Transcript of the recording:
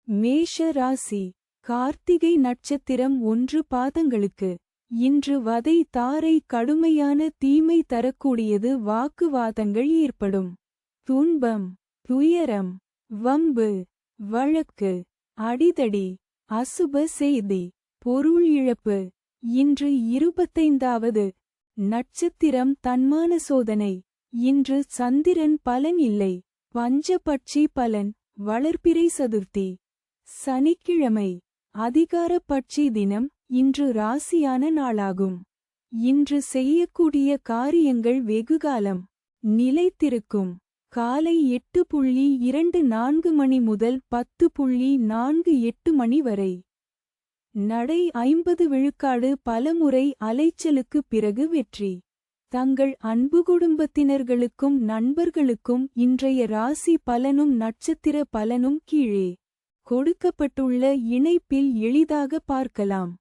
மேஷ ராசி. கார்த்திகை நட்சத்திரம் 1 பாதங்களுக்கு. இன்று வதை தாரை கடுமையான தீமை தரக்கூடியது. வாக்குவாதங்கள் ஏற்படும். துன்பம், துயரம், வம்பு, வழக்கு, அடிதடி, அசுப செய்தி, பொருள் இழப்பு. இன்று 25வது நட்சத்திரம் தன்மான சோதனை. இன்று சந்திரன் பலன் இல்லை. பஞ்சபட்சி பலன். வளர்பிறை சதுர்த்தி. சனிக்கிழமை. அதிகார பட்சி தினம். இன்று ராசியான நாளாகும். இன்று செய்யக்கூடிய காரியங்கள் வெகுகாலம் நிலைத்திருக்கும். காலை 8:24 மணி முதல் 10:48 மணி வரை. நடை 50 விழுக்காடு. பலமுறை அலைச்சலுக்குப் பிறகு வெற்றி. தங்கள் அன்பு குடும்பத்தினர்களுக்கும் நண்பர்களுக்கும் இன்றைய ராசி பலனும் நட்சத்திர பலனும் கீழே கொடுக்கப்பட்டுள்ள இணைப்பில் எளிதாக பார்க்கலாம்.